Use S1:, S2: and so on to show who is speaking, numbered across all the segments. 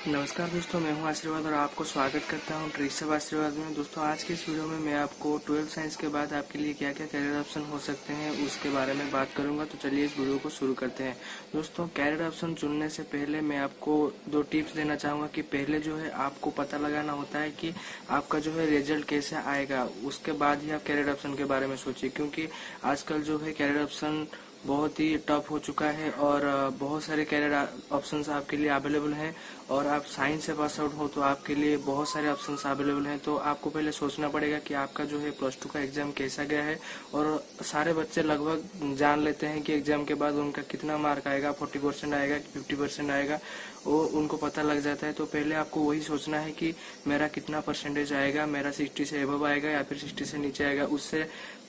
S1: नमस्कार दोस्तों, मैं हूं आशीर्वाद और आपको स्वागत करता हूं ट्रिक सब आशीर्वाद में। दोस्तों, आज की इस वीडियो में मैं आपको 12 साइंस के बाद आपके लिए क्या क्या कैरियर ऑप्शन हो सकते हैं उसके बारे में बात करूंगा। तो चलिए इस वीडियो को शुरू करते हैं। दोस्तों, कैरियर ऑप्शन चुनने से पहले मैं आपको 2 टिप्स देना चाहूंगा कि पहले जो है आपको पता लगाना होता है कि आपका जो है रिजल्ट कैसे आएगा, उसके बाद ही आप कैरियर ऑप्शन के बारे में सोचिए। क्योंकि आजकल जो है कैरियर ऑप्शन बहुत ही टफ हो चुका है और बहुत सारे कैरियर ऑप्शंस आपके लिए अवेलेबल हैं। और आप साइंस से पास आउट हो तो आपके लिए बहुत सारे ऑप्शंस अवेलेबल हैं। तो आपको पहले सोचना पड़ेगा कि आपका जो है प्लस 2 का एग्जाम कैसा गया है। और सारे बच्चे लगभग जान लेते हैं कि एग्जाम के बाद उनका कितना मार्क आएगा, 40% आएगा कि 50% आएगा, वो उनको पता लग जाता है। तो पहले आपको वही सोचना है कि मेरा कितना परसेंटेज आएगा, मेरा 60 से एबव आएगा या फिर 60 से नीचे आएगा।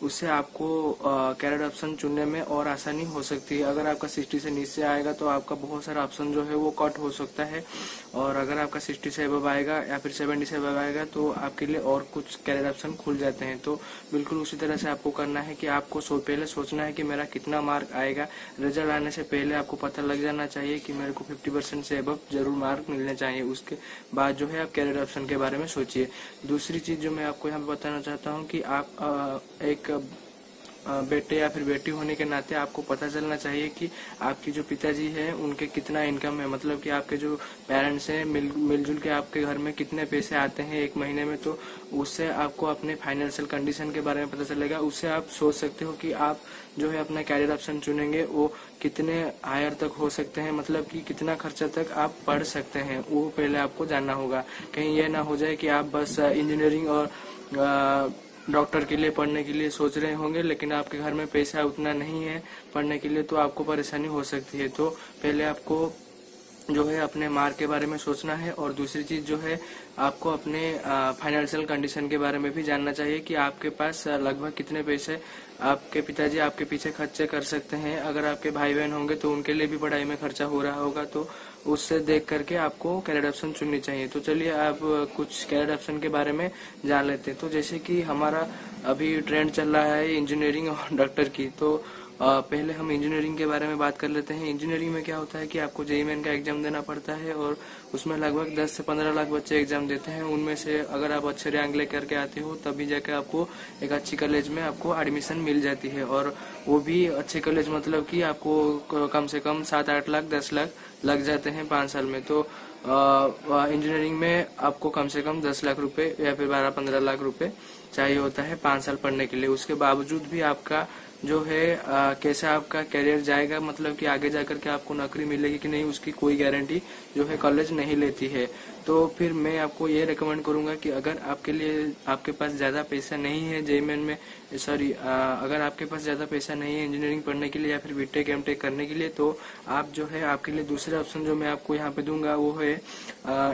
S1: उससे आपको कैरियर ऑप्शन चुनने में और आसानी हो सकती है। अगर आपका 60 से नीचे आएगा तो आपका बहुत सारा ऑप्शन जो है वो कट हो सकता है। और अगर आपका 60 से एबव आएगा या फिर 70 से एबव आएगा तो आपके लिए और कुछ कैरियर ऑप्शन खुल जाते हैं। तो बिल्कुल उसी तरह से आपको करना है कि आपको पहले सोचना है कि मेरा कितना मार्क आएगा। रिजल्ट आने से पहले आपको पता लग जाना चाहिए कि मेरे को 50% से एबव जरूर मार्क मिलने चाहिए। उसके बाद जो है आप कैरियर ऑप्शन के बारे में सोचिए। दूसरी चीज जो मैं आपको यहाँ पे बताना चाहता हूँ कि आप एक बेटे या फिर बेटी होने के नाते आपको पता चलना चाहिए कि आपकी जो पिताजी है उनके कितना इनकम है। मतलब कि आपके जो पेरेंट्स हैं मिलजुल के आपके घर में कितने पैसे आते हैं एक महीने में। तो उससे आपको अपने फाइनेंशियल कंडीशन के बारे में पता चलेगा। उससे आप सोच सकते हो कि आप जो है अपना कैरियर ऑप्शन चुनेंगे वो कितने हायर तक हो सकते हैं, मतलब कि कितना खर्चा तक आप पढ़ सकते हैं, वो पहले आपको जानना होगा। कहीं यह ना हो जाए कि आप बस इंजीनियरिंग और डॉक्टर के लिए पढ़ने के लिए सोच रहे होंगे लेकिन आपके घर में पैसा उतना नहीं है पढ़ने के लिए, तो आपको परेशानी हो सकती है। तो पहले आपको जो है अपने मार्क के बारे में सोचना है। और दूसरी चीज जो है आपको अपने फाइनेंशियल कंडीशन के बारे में भी जानना चाहिए कि आपके पास लगभग कितने पैसे आपके पिताजी आपके पीछे खर्चे कर सकते हैं। अगर आपके भाई बहन होंगे तो उनके लिए भी पढ़ाई में खर्चा हो रहा होगा। तो उससे देख करके आपको कैरियर ऑप्शन चुननी चाहिए। तो चलिए आप कुछ कैरियर ऑप्शन के बारे में जान लेते हैं। तो जैसे कि हमारा अभी ट्रेंड चल रहा है इंजीनियरिंग और डॉक्टर की, तो पहले हम इंजीनियरिंग के बारे में बात कर लेते हैं। इंजीनियरिंग में क्या होता है कि आपको जेईई मेन का एग्जाम देना पड़ता है और उसमें लगभग 10 से 15 लाख बच्चे एग्जाम देते हैं। उनमें से अगर आप अच्छे रैंक लेकर के आते हो तभी जाकर आपको एक अच्छी कॉलेज में आपको एडमिशन मिल जाती है। और वो भी अच्छे कॉलेज मतलब कि आपको कम से कम 7-8 लाख 10 लाख लग जाते हैं 5 साल में। तो इंजीनियरिंग में आपको कम से कम 10 लाख रुपए या फिर 12-15 लाख रुपए चाहिए होता है 5 साल पढ़ने के लिए। उसके बावजूद भी आपका जो है कैसा आपका करियर जाएगा, मतलब कि आगे जाकर के आपको नौकरी मिलेगी कि नहीं, उसकी कोई गारंटी जो है कॉलेज नहीं लेती है। तो फिर मैं आपको ये रेकमेंड करूंगा कि अगर आपके लिए आपके पास ज्यादा पैसा नहीं है जेईई मेन में, सॉरी अगर आपके पास ज्यादा पैसा नहीं है इंजीनियरिंग पढ़ने के लिए या फिर बीटेक एमटेक करने के लिए, तो आप जो है आपके लिए दूसरे ऑप्शन जो मैं आपको यहाँ पे दूंगा वो है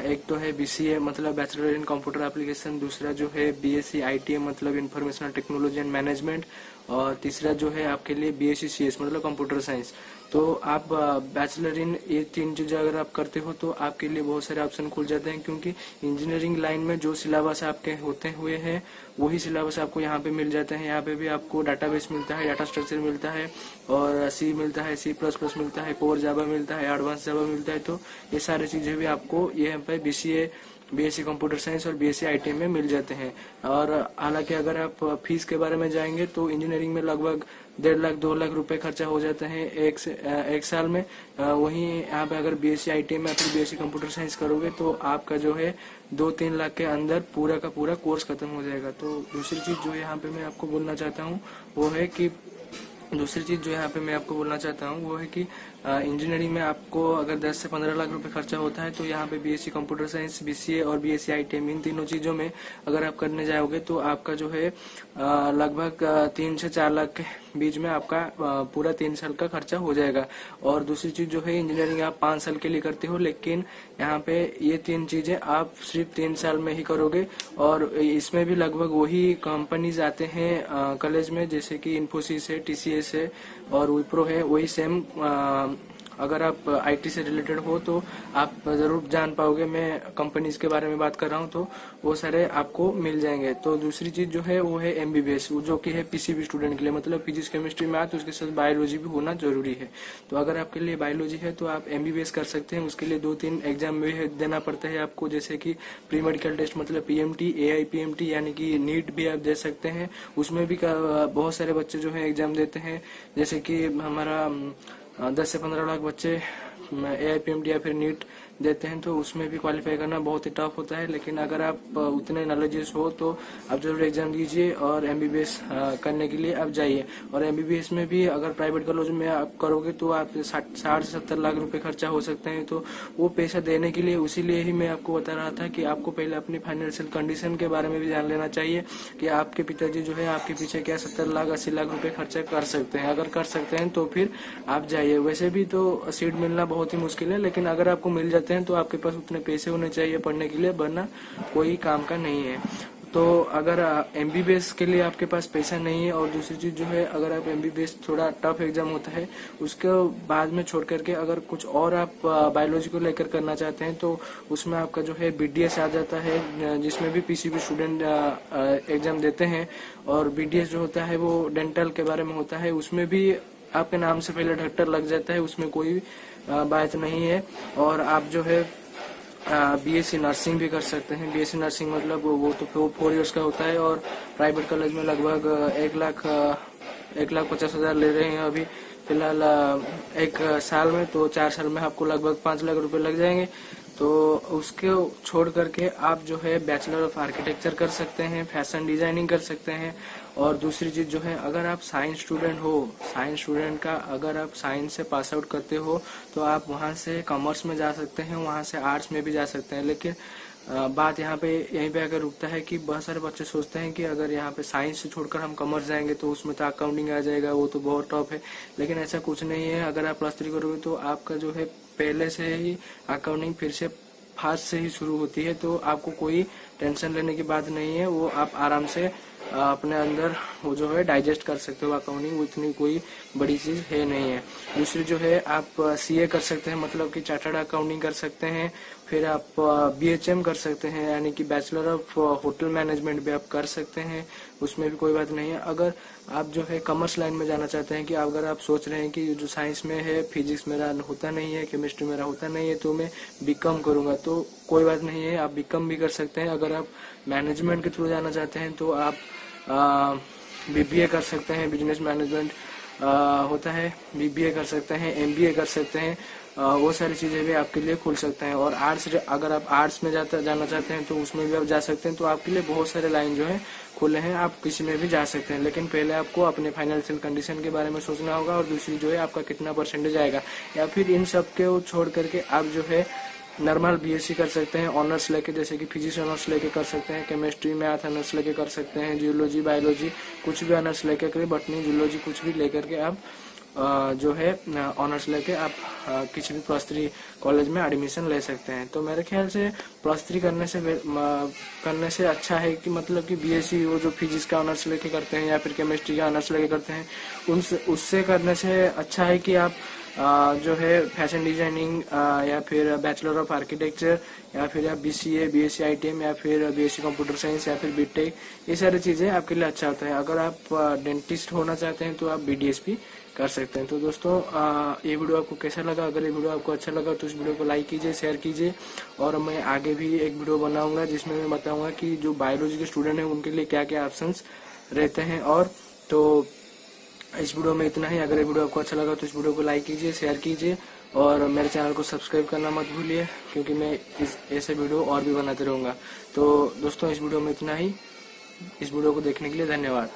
S1: एक तो है बीसीए मतलब बैचलर इन कंप्यूटर एप्लीकेशन, दूसरा जो है बीएससी आईटीएम मतलब इंफॉर्मेशनल टेक्नोलॉजी एंड मैनेजमेंट, और तीसरा जो है आपके लिए बीएससी सीएस मतलब कंप्यूटर साइंस। तो आप बैचलर इन ये 3 चीजें अगर आप करते हो तो आपके लिए बहुत सारे ऑप्शन खुल जाते हैं। क्योंकि इंजीनियरिंग लाइन में जो सिलेबस आपके होते हुए हैं वही सिलेबस आपको यहाँ पे मिल जाते हैं। यहाँ पे भी आपको डाटाबेस मिलता है, डाटा स्ट्रक्चर मिलता है, और सी मिलता है, C++ मिलता है, कोर जावा मिलता है, एडवांस जावा मिलता है। तो ये सारी चीजें भी आपको यहाँ पे बीसीए बीएससी कंप्यूटर साइंस और बीएससी आईटीएम में मिल जाते हैं। और हालांकि अगर आप फीस के बारे में जाएंगे तो इंजीनियरिंग में लगभग 1.5 लाख 2 लाख रुपए खर्चा हो जाते हैं एक साल में। वहीं यहाँ पे अगर बीएससी आईटीएम में फिर बीएससी कंप्यूटर साइंस करोगे तो आपका जो है 2-3 लाख के अंदर पूरा का पूरा कोर्स खत्म हो जाएगा। तो दूसरी चीज जो यहाँ पे मैं आपको बोलना चाहता हूँ वो है कि इंजीनियरिंग में आपको अगर 10 से 15 लाख रुपए खर्चा होता है तो यहाँ पे बीएससी कंप्यूटर साइंस, बीसीए और बीएससी आईटीएम इन तीनों चीजों में अगर आप करने जाओगे तो आपका जो है लगभग 3 से 4 लाख के बीच में आपका पूरा 3 साल का खर्चा हो जाएगा। और दूसरी चीज जो है इंजीनियरिंग आप 5 साल के लिए करते हो, लेकिन यहाँ पे ये 3 चीजें आप सिर्फ 3 साल में ही करोगे। और इसमें भी लगभग वही कंपनीज आते हैं कॉलेज में, जैसे कि इन्फोसिस है, टीसीएस है और विप्रो है, वही सेम अगर आप आईटी से रिलेटेड हो तो आप जरूर जान पाओगे। मैं कंपनीज के बारे में बात कर रहा हूँ तो वो सारे आपको मिल जाएंगे। तो दूसरी चीज जो है वो है एमबीबीएस, जो कि है पीसीबी स्टूडेंट के लिए, मतलब फिजिक्स केमिस्ट्री मैथ, उसके साथ बायोलॉजी भी होना जरूरी है। तो अगर आपके लिए बायोलॉजी है तो आप एमबीबीएस कर सकते हैं। उसके लिए 2-3 एग्जाम भी देना पड़ता है आपको, जैसे कि प्री मेडिकल टेस्ट मतलब पीएमटी, एआईपीएमटी यानी कि नीट भी आप दे सकते हैं। उसमें भी बहुत सारे बच्चे जो है एग्जाम देते हैं, जैसे कि हमारा 10 से 15 लाख बच्चे एआईपीएमटी या फिर नीट देते हैं। तो उसमें भी क्वालिफाई करना बहुत ही टफ होता है। लेकिन अगर आप उतने नॉलेजेस हो तो आप जरूर एग्जाम दीजिए और एमबीबीएस करने के लिए आप जाइए। और एमबीबीएस में भी अगर प्राइवेट कॉलेज में आप करोगे तो आप 60 से 70 लाख रुपए खर्चा हो सकते हैं। तो वो पैसा देने के लिए, उसीलिए ही मैं आपको बता रहा था कि आपको पहले अपनी फाइनेंशियल कंडीशन के बारे में भी जान लेना चाहिए कि आपके पिताजी जो है आपके पीछे क्या 70 लाख 80 लाख रुपए खर्चा कर सकते हैं। अगर कर सकते हैं तो फिर आप जाइए। वैसे भी तो सीट मिलना बहुत ही मुश्किल है, लेकिन अगर आपको मिल जाते हैं तो आपके पास उतने पैसे होने चाहिए पढ़ने के लिए, वरना कोई काम का नहीं है। तो अगर एमबीबीएस के लिए आपके पास पैसा नहीं है, और दूसरी चीज जो है, अगर आप एमबीबीएस थोड़ा टफ एग्जाम होता है, उसके बाद में छोड़ करके अगर कुछ और आप बायोलॉजी को लेकर करना चाहते हैं तो उसमें आपका जो है बीडीएस आ जाता है, जिसमें भी पीसीबी स्टूडेंट एग्जाम देते हैं। और बीडीएस जो होता है वो डेंटल के बारे में होता है, उसमें भी आपके नाम से पहले डॉक्टर लग जाता है, उसमें कोई बात नहीं है। और आप जो है बीएससी नर्सिंग भी कर सकते हैं। बीएससी नर्सिंग मतलब वो तो 4 इयर्स का होता है, और प्राइवेट कॉलेज में लगभग 1,50,000 ले रहे हैं अभी फिलहाल एक साल में। तो 4 साल में आपको लगभग 5 लाख रुपए लग जाएंगे। तो उसके छोड़ करके आप जो है बैचलर ऑफ आर्किटेक्चर कर सकते हैं, फैशन डिजाइनिंग कर सकते हैं। और दूसरी चीज जो है, अगर आप साइंस स्टूडेंट हो, साइंस स्टूडेंट का अगर आप साइंस से पास आउट करते हो तो आप वहां से कॉमर्स में जा सकते हैं, वहां से आर्ट्स में भी जा सकते हैं। लेकिन बात यहाँ पे यहीं पे आकर रुकता है कि बहुत सारे बच्चे सोचते हैं कि अगर यहाँ पे साइंस से छोड़कर हम कॉमर्स जाएंगे तो उसमें तो अकाउंटिंग आ जाएगा, वो तो बहुत टफ है। लेकिन ऐसा कुछ नहीं है। अगर आप +3 करोगे तो आपका जो है पहले से ही अकाउंटिंग फिर से फास्ट से ही शुरू होती है। तो आपको कोई टेंशन लेने की बात नहीं है, वो आप आराम से अपने अंदर वो जो है डाइजेस्ट कर सकते हो। अकाउंटिंग उतनी कोई बड़ी चीज है नहीं है। दूसरी जो है, आप सीए कर सकते हैं, मतलब कि चार्टर्ड अकाउंटिंग कर सकते हैं। फिर आप बीएचएम कर सकते हैं, यानी कि बैचलर ऑफ होटल मैनेजमेंट भी आप कर सकते हैं, उसमें भी कोई बात नहीं है। अगर आप जो है कॉमर्स लाइन में जाना चाहते हैं, कि अगर आप सोच रहे हैं कि जो साइंस में है, फिजिक्स मेरा होता नहीं है, केमिस्ट्री मेरा होता नहीं है, तो मैं बीकॉम करूंगा, तो कोई बात नहीं है, आप बीकॉम भी कर सकते हैं। अगर आप मैनेजमेंट के थ्रू जाना चाहते हैं तो आप बीबीए कर सकते हैं, बिजनेस मैनेजमेंट होता है, बीबीए कर सकते हैं, एमबीए कर सकते हैं। वो सारी चीजें भी आपके लिए खुल सकते हैं। और आर्ट्स, अगर आप आर्ट्स में जाना चाहते हैं तो उसमें भी आप जा सकते हैं। तो आपके लिए बहुत सारे लाइन जो है खुले हैं, आप किसी में भी जा सकते हैं। लेकिन पहले आपको अपने फाइनेंशियल कंडीशन के बारे में सोचना होगा, और दूसरी जो है आपका कितना परसेंटेज आएगा। या फिर इन सब के छोड़ करके आप जो है नॉर्मल बीएससी कर सकते हैं ऑनर्स लेके, जैसे कि फिजिक्स ऑनर्स लेके कर सकते हैं, केमिस्ट्री मैथ ऑनर्स लेके कर सकते हैं, जियोलॉजी बायोलॉजी कुछ भी ऑनर्स लेके करें, बटनी जूलॉजी कुछ भी लेकर के आप जो है ऑनर्स लेके आप किसी भी +3 कॉलेज में एडमिशन ले सकते हैं। तो मेरे ख्याल से +3 करने से अच्छा है कि मतलब कि बीएससी वो जो फिजिक्स का ऑनर्स लेके करते हैं या फिर केमिस्ट्री का ऑनर्स लेके करते हैं, उससे करने से अच्छा है कि आप जो है फैशन डिजाइनिंग या फिर बैचलर ऑफ आर्किटेक्चर या फिर आप बीसीए, बीएससी आईटीएम या फिर बीएससी कंप्यूटर साइंस या फिर बीटेक, ये सारी चीजें आपके लिए अच्छा होता है। अगर आप डेंटिस्ट होना चाहते हैं तो आप बीडीएस भी कर सकते हैं। तो दोस्तों ये वीडियो आपको कैसा लगा? अगर ये वीडियो आपको अच्छा लगा तो इस वीडियो को लाइक कीजिए, शेयर कीजिए। और मैं आगे भी एक वीडियो बनाऊंगा जिसमें मैं बताऊंगा कि जो बायोलॉजी के स्टूडेंट हैं उनके लिए क्या क्या ऑप्शंस रहते हैं। और तो इस वीडियो में इतना ही। अगर ये वीडियो आपको अच्छा लगा तो इस वीडियो को लाइक कीजिए, शेयर कीजिए, और मेरे चैनल को सब्सक्राइब करना मत भूलिए, क्योंकि मैं ऐसे वीडियो और भी बनाते रहूंगा। तो दोस्तों इस वीडियो में इतना ही। इस वीडियो को देखने के लिए धन्यवाद।